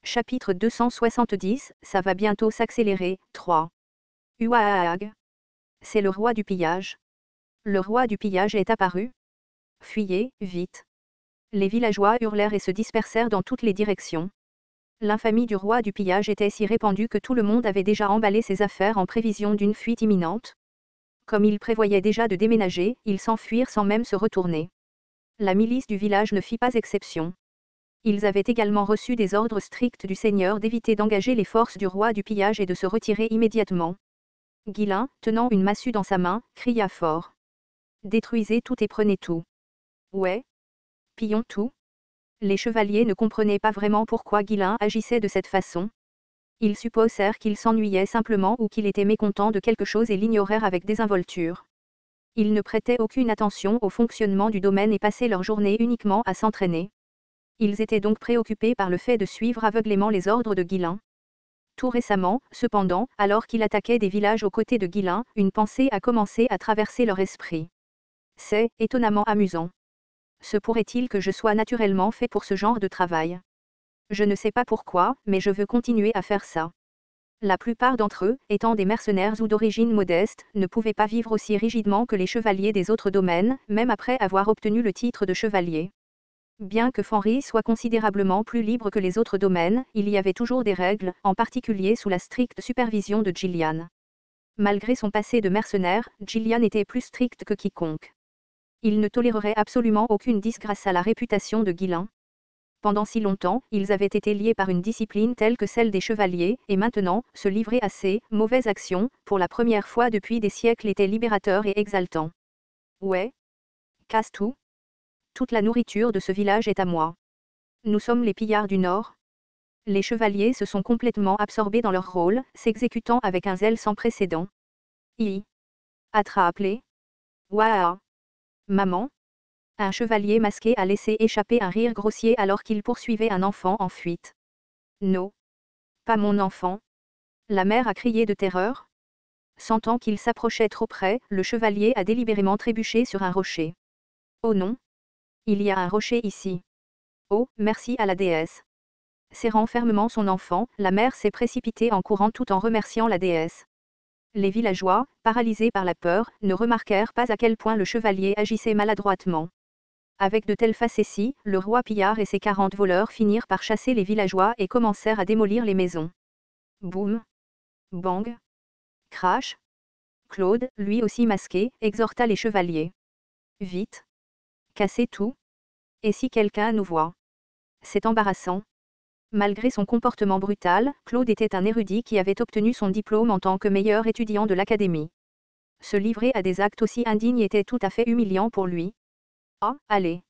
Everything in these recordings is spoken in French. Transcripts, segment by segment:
Chapitre 270, ça va bientôt s'accélérer. 3. Uaag. C'est le roi du pillage. Le roi du pillage est apparu. Fuyez, vite. Les villageois hurlèrent et se dispersèrent dans toutes les directions. L'infamie du roi du pillage était si répandue que tout le monde avait déjà emballé ses affaires en prévision d'une fuite imminente. Comme ils prévoyaient déjà de déménager, ils s'enfuirent sans même se retourner. La milice du village ne fit pas exception. Ils avaient également reçu des ordres stricts du Seigneur d'éviter d'engager les forces du roi du pillage et de se retirer immédiatement. Guilain, tenant une massue dans sa main, cria fort. Détruisez tout et prenez tout. Ouais. Pillons tout. Les chevaliers ne comprenaient pas vraiment pourquoi Guilain agissait de cette façon. Ils supposèrent qu'il s'ennuyait simplement ou qu'il était mécontent de quelque chose et l'ignorèrent avec désinvolture. Ils ne prêtaient aucune attention au fonctionnement du domaine et passaient leur journée uniquement à s'entraîner. Ils étaient donc préoccupés par le fait de suivre aveuglément les ordres de Guilain. Tout récemment, cependant, alors qu'il attaquait des villages aux côtés de Guilain, une pensée a commencé à traverser leur esprit. C'est étonnamment amusant. Se pourrait-il que je sois naturellement fait pour ce genre de travail? Je ne sais pas pourquoi, mais je veux continuer à faire ça. La plupart d'entre eux, étant des mercenaires ou d'origine modeste, ne pouvaient pas vivre aussi rigidement que les chevaliers des autres domaines, même après avoir obtenu le titre de chevalier. Bien que Fenris soit considérablement plus libre que les autres domaines, il y avait toujours des règles, en particulier sous la stricte supervision de Gillian. Malgré son passé de mercenaire, Gillian était plus strict que quiconque. Il ne tolérerait absolument aucune disgrâce à la réputation de Guilain. Pendant si longtemps, ils avaient été liés par une discipline telle que celle des chevaliers, et maintenant, se livrer à ces mauvaises actions, pour la première fois depuis des siècles était libérateur et exaltant. Ouais. Casse tout. Toute la nourriture de ce village est à moi. Nous sommes les pillards du Nord. Les chevaliers se sont complètement absorbés dans leur rôle, s'exécutant avec un zèle sans précédent. Attrape-les. Waouh. Maman. Un chevalier masqué a laissé échapper un rire grossier alors qu'il poursuivait un enfant en fuite. Non. Pas mon enfant. La mère a crié de terreur. Sentant qu'il s'approchait trop près, le chevalier a délibérément trébuché sur un rocher. Oh non. Il y a un rocher ici. Oh, merci à la déesse. Serrant fermement son enfant, la mère s'est précipitée en courant tout en remerciant la déesse. Les villageois, paralysés par la peur, ne remarquèrent pas à quel point le chevalier agissait maladroitement. Avec de telles facéties, le roi pillard et ses 40 voleurs finirent par chasser les villageois et commencèrent à démolir les maisons. Boum. Bang. Crash. Claude, lui aussi masqué, exhorta les chevaliers. Vite. Cassez tout. Et si quelqu'un nous voit? C'est embarrassant. Malgré son comportement brutal, Claude était un érudit qui avait obtenu son diplôme en tant que meilleur étudiant de l'académie. Se livrer à des actes aussi indignes était tout à fait humiliant pour lui. Ah, allez.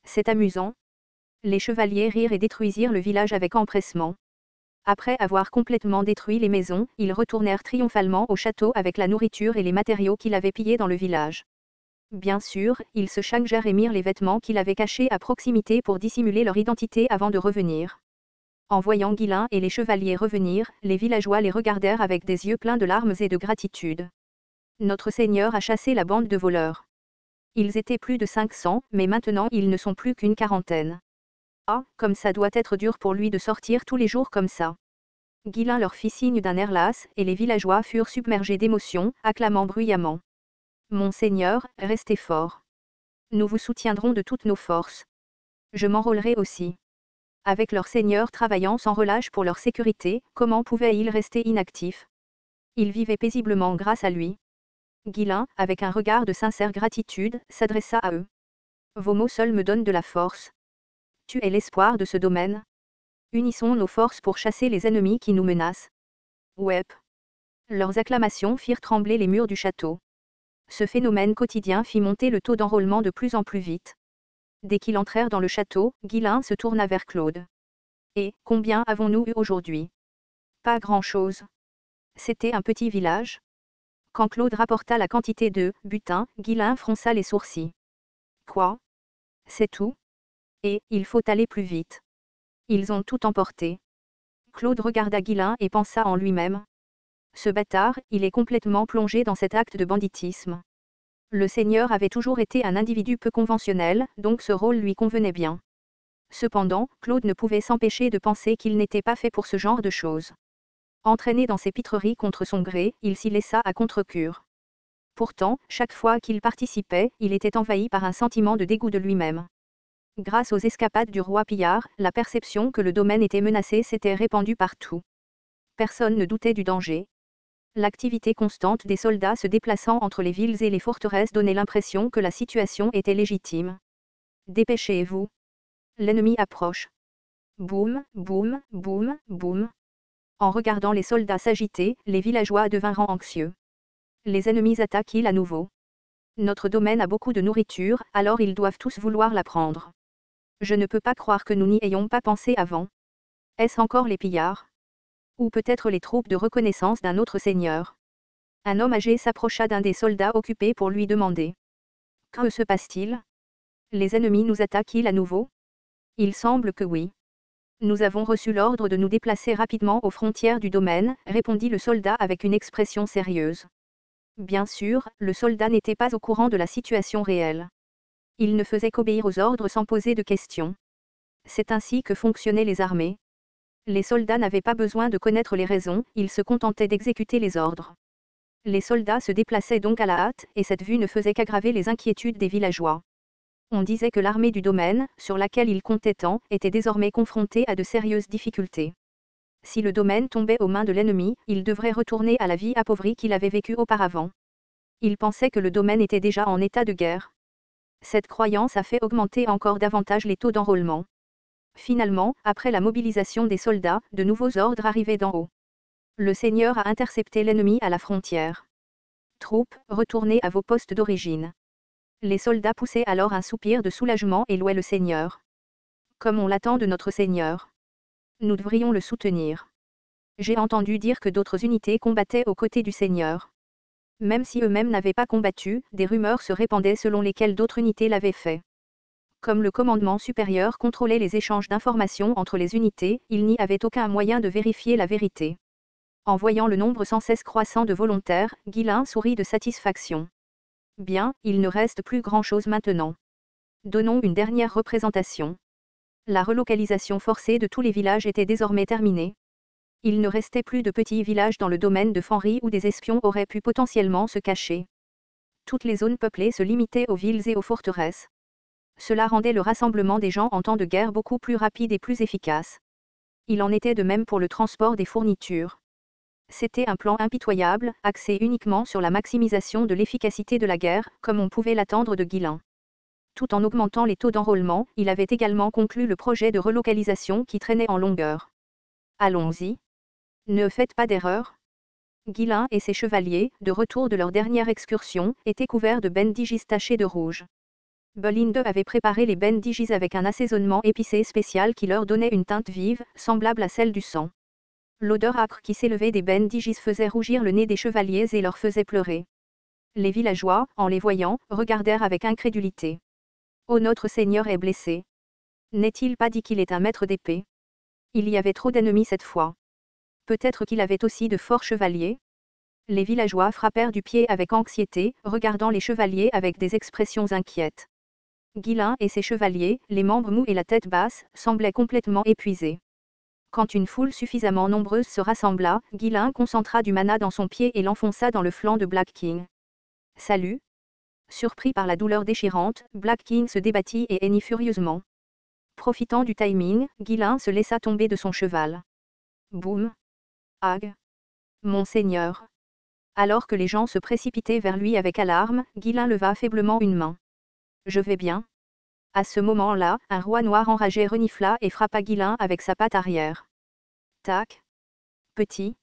C'est amusant. Les chevaliers rirent et détruisirent le village avec empressement. Après avoir complètement détruit les maisons, ils retournèrent triomphalement au château avec la nourriture et les matériaux qu'il avait pillés dans le village. Bien sûr, ils se changèrent et mirent les vêtements qu'il avait cachés à proximité pour dissimuler leur identité avant de revenir. En voyant Guilain et les chevaliers revenir, les villageois les regardèrent avec des yeux pleins de larmes et de gratitude. Notre Seigneur a chassé la bande de voleurs. Ils étaient plus de 500, mais maintenant ils ne sont plus qu'une quarantaine. Ah, comme ça doit être dur pour lui de sortir tous les jours comme ça. Guilain leur fit signe d'un air las, et les villageois furent submergés d'émotion, acclamant bruyamment. Mon Seigneur, restez fort. Nous vous soutiendrons de toutes nos forces. Je m'enrôlerai aussi. Avec leur Seigneur travaillant sans relâche pour leur sécurité, comment pouvaient-ils rester inactifs? Ils vivaient paisiblement grâce à lui. Guilain, avec un regard de sincère gratitude, s'adressa à eux. Vos mots seuls me donnent de la force. Tu es l'espoir de ce domaine. Unissons nos forces pour chasser les ennemis qui nous menacent. Ouep. Leurs acclamations firent trembler les murs du château. Ce phénomène quotidien fit monter le taux d'enrôlement de plus en plus vite. Dès qu'ils entrèrent dans le château, Guilain se tourna vers Claude. Et, combien avons-nous eu aujourd'hui? Pas grand-chose. C'était un petit village. Quand Claude rapporta la quantité de butin, Guilain fronça les sourcils. Quoi? C'est tout? Et, il faut aller plus vite. Ils ont tout emporté. Claude regarda Guilain et pensa en lui-même. Ce bâtard, il est complètement plongé dans cet acte de banditisme. Le Seigneur avait toujours été un individu peu conventionnel, donc ce rôle lui convenait bien. Cependant, Claude ne pouvait s'empêcher de penser qu'il n'était pas fait pour ce genre de choses. Entraîné dans ses pitreries contre son gré, il s'y laissa à contre-cœur. Pourtant, chaque fois qu'il participait, il était envahi par un sentiment de dégoût de lui-même. Grâce aux escapades du roi pillard, la perception que le domaine était menacé s'était répandue partout. Personne ne doutait du danger. L'activité constante des soldats se déplaçant entre les villes et les forteresses donnait l'impression que la situation était légitime. Dépêchez-vous. L'ennemi approche. Boum, boum, boum, boum. En regardant les soldats s'agiter, les villageois devinrent anxieux. Les ennemis attaquent à nouveau. Notre domaine a beaucoup de nourriture, alors ils doivent tous vouloir la prendre. Je ne peux pas croire que nous n'y ayons pas pensé avant. Est-ce encore les pillards? Ou peut-être les troupes de reconnaissance d'un autre seigneur? Un homme âgé s'approcha d'un des soldats occupés pour lui demander. Que se passe-t-il? Les ennemis nous attaquent à nouveau? Il semble que oui. Nous avons reçu l'ordre de nous déplacer rapidement aux frontières du domaine, répondit le soldat avec une expression sérieuse. Bien sûr, le soldat n'était pas au courant de la situation réelle. Il ne faisait qu'obéir aux ordres sans poser de questions. C'est ainsi que fonctionnaient les armées. Les soldats n'avaient pas besoin de connaître les raisons, ils se contentaient d'exécuter les ordres. Les soldats se déplaçaient donc à la hâte, et cette vue ne faisait qu'aggraver les inquiétudes des villageois. On disait que l'armée du domaine, sur laquelle ils comptaient tant, était désormais confrontée à de sérieuses difficultés. Si le domaine tombait aux mains de l'ennemi, il devrait retourner à la vie appauvrie qu'il avait vécue auparavant. Ils pensaient que le domaine était déjà en état de guerre. Cette croyance a fait augmenter encore davantage les taux d'enrôlement. Finalement, après la mobilisation des soldats, de nouveaux ordres arrivaient d'en haut. Le Seigneur a intercepté l'ennemi à la frontière. Troupes, retournez à vos postes d'origine. Les soldats poussaient alors un soupir de soulagement et louaient le Seigneur. Comme on l'attend de notre Seigneur. Nous devrions le soutenir. J'ai entendu dire que d'autres unités combattaient aux côtés du Seigneur. Même si eux-mêmes n'avaient pas combattu, des rumeurs se répandaient selon lesquelles d'autres unités l'avaient fait. Comme le commandement supérieur contrôlait les échanges d'informations entre les unités, il n'y avait aucun moyen de vérifier la vérité. En voyant le nombre sans cesse croissant de volontaires, Guilain sourit de satisfaction. Bien, il ne reste plus grand-chose maintenant. Donnons une dernière représentation. La relocalisation forcée de tous les villages était désormais terminée. Il ne restait plus de petits villages dans le domaine de Fanry où des espions auraient pu potentiellement se cacher. Toutes les zones peuplées se limitaient aux villes et aux forteresses. Cela rendait le rassemblement des gens en temps de guerre beaucoup plus rapide et plus efficace. Il en était de même pour le transport des fournitures. C'était un plan impitoyable, axé uniquement sur la maximisation de l'efficacité de la guerre, comme on pouvait l'attendre de Guilain. Tout en augmentant les taux d'enrôlement, il avait également conclu le projet de relocalisation qui traînait en longueur. Allons-y. Ne faites pas d'erreur. Guilain et ses chevaliers, de retour de leur dernière excursion, étaient couverts de bendigis tachés de rouge. Bolinde avait préparé les bendigis avec un assaisonnement épicé spécial qui leur donnait une teinte vive, semblable à celle du sang. L'odeur âcre qui s'élevait des bendigis faisait rougir le nez des chevaliers et leur faisait pleurer. Les villageois, en les voyant, regardèrent avec incrédulité. « Oh, notre Seigneur est blessé. N'est-il pas dit qu'il est un maître d'épée? Il y avait trop d'ennemis cette fois. Peut-être qu'il avait aussi de forts chevaliers ?» Les villageois frappèrent du pied avec anxiété, regardant les chevaliers avec des expressions inquiètes. Guilain et ses chevaliers, les membres mous et la tête basse, semblaient complètement épuisés. Quand une foule suffisamment nombreuse se rassembla, Guilain concentra du mana dans son pied et l'enfonça dans le flanc de Black King. « Salut !» Surpris par la douleur déchirante, Black King se débattit et hennit furieusement. Profitant du timing, Guilain se laissa tomber de son cheval. Boum! Ag! Mon seigneur! Alors que les gens se précipitaient vers lui avec alarme, Guilain leva faiblement une main. « Je vais bien. » À ce moment-là, un roi noir enragé renifla et frappa Guilain avec sa patte arrière. Tac! Petit.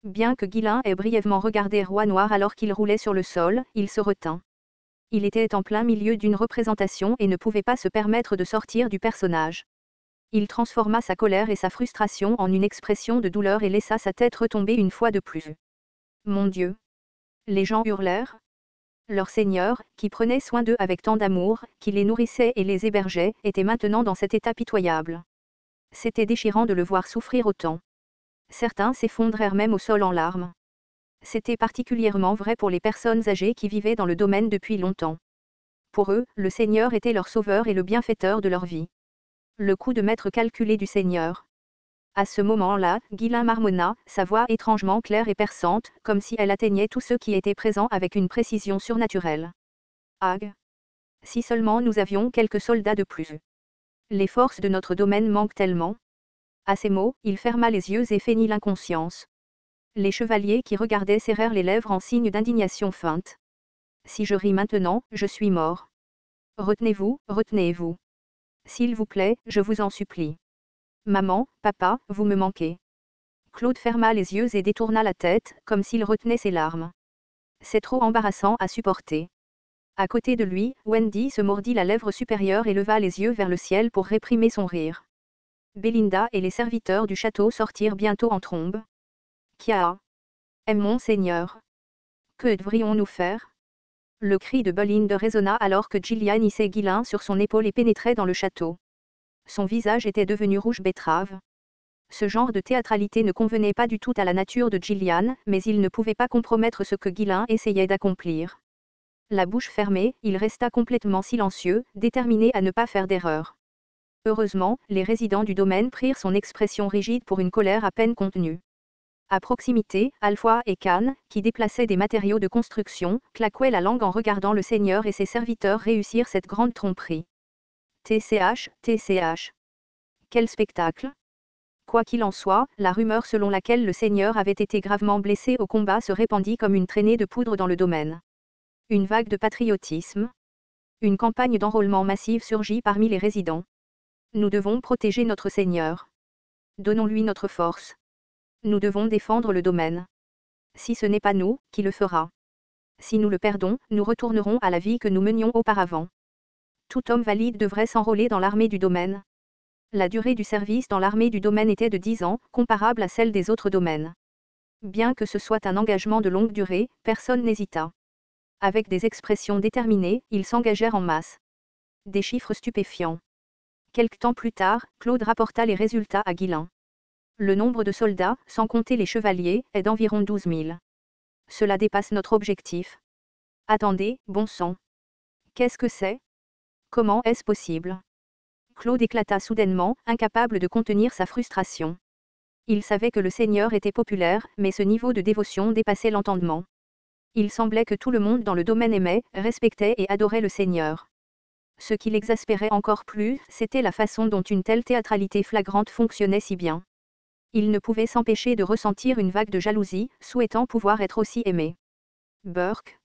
Bien que Guilain ait brièvement regardé Roi Noir alors qu'il roulait sur le sol, il se retint. Il était en plein milieu d'une représentation et ne pouvait pas se permettre de sortir du personnage. Il transforma sa colère et sa frustration en une expression de douleur et laissa sa tête retomber une fois de plus. Mon Dieu! Les gens hurlèrent. Leur seigneur, qui prenait soin d'eux avec tant d'amour, qui les nourrissait et les hébergeait, était maintenant dans cet état pitoyable. C'était déchirant de le voir souffrir autant. Certains s'effondrèrent même au sol en larmes. C'était particulièrement vrai pour les personnes âgées qui vivaient dans le domaine depuis longtemps. Pour eux, le Seigneur était leur sauveur et le bienfaiteur de leur vie. Le coup de maître calculé du seigneur. À ce moment-là, Guilain marmonna, sa voix étrangement claire et perçante, comme si elle atteignait tous ceux qui étaient présents avec une précision surnaturelle. Ag. Si seulement nous avions quelques soldats de plus. Les forces de notre domaine manquent tellement. À ces mots, il ferma les yeux et feignit l'inconscience. Les chevaliers qui regardaient serrèrent les lèvres en signe d'indignation feinte. Si je ris maintenant, je suis mort. Retenez-vous, retenez-vous. S'il vous plaît, je vous en supplie. Maman, papa, vous me manquez. Claude ferma les yeux et détourna la tête, comme s'il retenait ses larmes. C'est trop embarrassant à supporter. À côté de lui, Wendy se mordit la lèvre supérieure et leva les yeux vers le ciel pour réprimer son rire. Belinda et les serviteurs du château sortirent bientôt en trombe. Kia. Mon Seigneur. Que devrions-nous faire? Le cri de Belinda résonna alors que Gillian hissait Guilain sur son épaule et pénétrait dans le château. Son visage était devenu rouge betterave. Ce genre de théâtralité ne convenait pas du tout à la nature de Gillian, mais il ne pouvait pas compromettre ce que Guilain essayait d'accomplir. La bouche fermée, il resta complètement silencieux, déterminé à ne pas faire d'erreur. Heureusement, les résidents du domaine prirent son expression rigide pour une colère à peine contenue. À proximité, Alfoy et Cannes, qui déplaçaient des matériaux de construction, claquaient la langue en regardant le seigneur et ses serviteurs réussir cette grande tromperie. TCH, TCH. Quel spectacle! Quoi qu'il en soit, la rumeur selon laquelle le seigneur avait été gravement blessé au combat se répandit comme une traînée de poudre dans le domaine. Une vague de patriotisme. Une campagne d'enrôlement massive surgit parmi les résidents. Nous devons protéger notre seigneur. Donnons-lui notre force. Nous devons défendre le domaine. Si ce n'est pas nous, qui le fera? Si nous le perdons, nous retournerons à la vie que nous menions auparavant. Tout homme valide devrait s'enrôler dans l'armée du domaine. La durée du service dans l'armée du domaine était de 10 ans, comparable à celle des autres domaines. Bien que ce soit un engagement de longue durée, personne n'hésita. Avec des expressions déterminées, ils s'engagèrent en masse. Des chiffres stupéfiants. Quelque temps plus tard, Claude rapporta les résultats à Guilain. Le nombre de soldats, sans compter les chevaliers, est d'environ 12 000. Cela dépasse notre objectif. Attendez, bon sang. Qu'est-ce que c'est? Comment est-ce possible? Claude éclata soudainement, incapable de contenir sa frustration. Il savait que le seigneur était populaire, mais ce niveau de dévotion dépassait l'entendement. Il semblait que tout le monde dans le domaine aimait, respectait et adorait le seigneur. Ce qui l'exaspérait encore plus, c'était la façon dont une telle théâtralité flagrante fonctionnait si bien. Il ne pouvait s'empêcher de ressentir une vague de jalousie, souhaitant pouvoir être aussi aimé. Burke.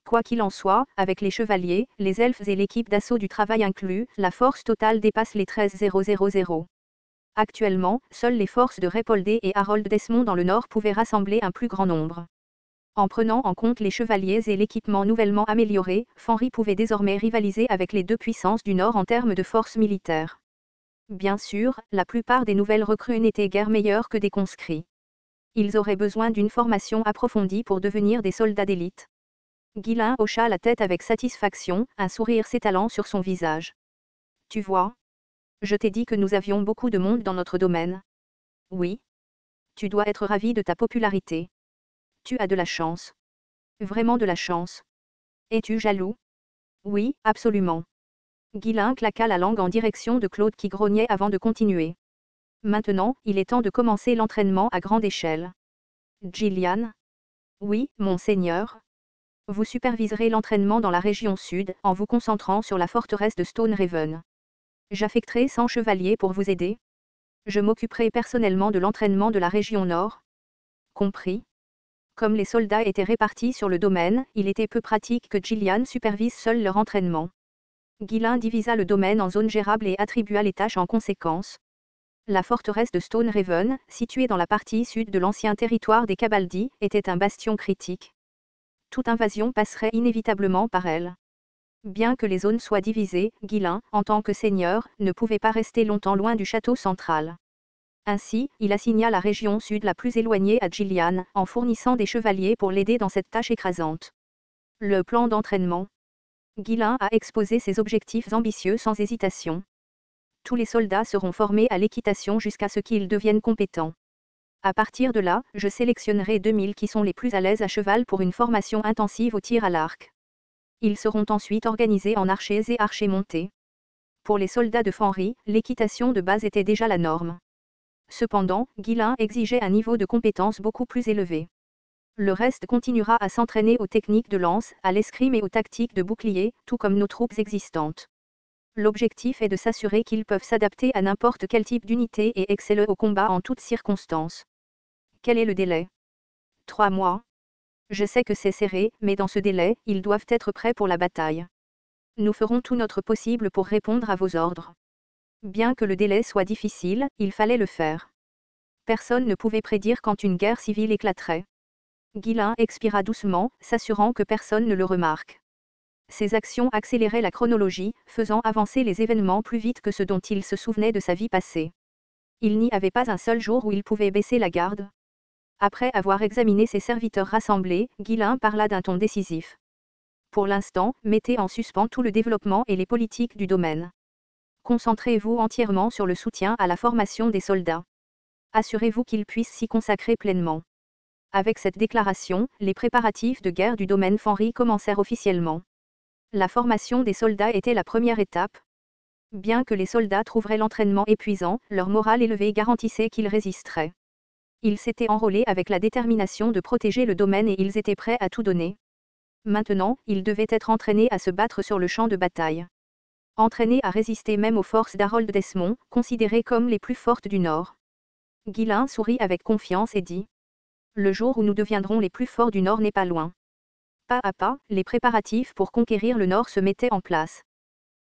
Quoi qu'il en soit, avec les chevaliers, les elfes et l'équipe d'assaut du travail inclus, la force totale dépasse les 13 000. Actuellement, seules les forces de Répoldé et Harold Desmond dans le nord pouvaient rassembler un plus grand nombre. En prenant en compte les chevaliers et l'équipement nouvellement amélioré, Fenry pouvait désormais rivaliser avec les deux puissances du nord en termes de force militaire. Bien sûr, la plupart des nouvelles recrues n'étaient guère meilleures que des conscrits. Ils auraient besoin d'une formation approfondie pour devenir des soldats d'élite. Guilain hocha la tête avec satisfaction, un sourire s'étalant sur son visage. Tu vois? Je t'ai dit que nous avions beaucoup de monde dans notre domaine. Oui. Tu dois être ravi de ta popularité. Tu as de la chance. Vraiment de la chance. Es-tu jaloux? Oui, absolument. Guilain claqua la langue en direction de Claude qui grognait avant de continuer. Maintenant, il est temps de commencer l'entraînement à grande échelle. Gillian? Oui, mon seigneur. Vous superviserez l'entraînement dans la région sud, en vous concentrant sur la forteresse de Stonehaven. J'affecterai 100 chevaliers pour vous aider. Je m'occuperai personnellement de l'entraînement de la région nord. Compris. Comme les soldats étaient répartis sur le domaine, il était peu pratique que Gillian supervise seul leur entraînement. Guilain divisa le domaine en zones gérables et attribua les tâches en conséquence. La forteresse de Stonehaven, située dans la partie sud de l'ancien territoire des Cabaldi, était un bastion critique. Toute invasion passerait inévitablement par elle. Bien que les zones soient divisées, Guilain, en tant que seigneur, ne pouvait pas rester longtemps loin du château central. Ainsi, il assigna la région sud la plus éloignée à Gillian, en fournissant des chevaliers pour l'aider dans cette tâche écrasante. Le plan d'entraînement. Guilain a exposé ses objectifs ambitieux sans hésitation. Tous les soldats seront formés à l'équitation jusqu'à ce qu'ils deviennent compétents. À partir de là, je sélectionnerai 2000 qui sont les plus à l'aise à cheval pour une formation intensive au tir à l'arc. Ils seront ensuite organisés en archers et archers montés. Pour les soldats de Fanry, l'équitation de base était déjà la norme. Cependant, Guillain exigeait un niveau de compétence beaucoup plus élevé. Le reste continuera à s'entraîner aux techniques de lance, à l'escrime et aux tactiques de bouclier, tout comme nos troupes existantes. L'objectif est de s'assurer qu'ils peuvent s'adapter à n'importe quel type d'unité et exceller au combat en toutes circonstances. Quel est le délai? 3 mois. Je sais que c'est serré, mais dans ce délai, ils doivent être prêts pour la bataille. Nous ferons tout notre possible pour répondre à vos ordres. Bien que le délai soit difficile, il fallait le faire. Personne ne pouvait prédire quand une guerre civile éclaterait. Guillain expira doucement, s'assurant que personne ne le remarque. Ses actions accéléraient la chronologie, faisant avancer les événements plus vite que ce dont il se souvenait de sa vie passée. Il n'y avait pas un seul jour où il pouvait baisser la garde. Après avoir examiné ses serviteurs rassemblés, Guillain parla d'un ton décisif. Pour l'instant, mettez en suspens tout le développement et les politiques du domaine. Concentrez-vous entièrement sur le soutien à la formation des soldats. Assurez-vous qu'ils puissent s'y consacrer pleinement. Avec cette déclaration, les préparatifs de guerre du domaine Fanry commencèrent officiellement. La formation des soldats était la première étape. Bien que les soldats trouveraient l'entraînement épuisant, leur morale élevé garantissait qu'ils résisteraient. Ils s'étaient enrôlés avec la détermination de protéger le domaine et ils étaient prêts à tout donner. Maintenant, ils devaient être entraînés à se battre sur le champ de bataille. Entraînés à résister même aux forces d'Harold Desmond, considérées comme les plus fortes du Nord. Guillain sourit avec confiance et dit: le jour où nous deviendrons les plus forts du Nord n'est pas loin. Pas à pas, les préparatifs pour conquérir le Nord se mettaient en place.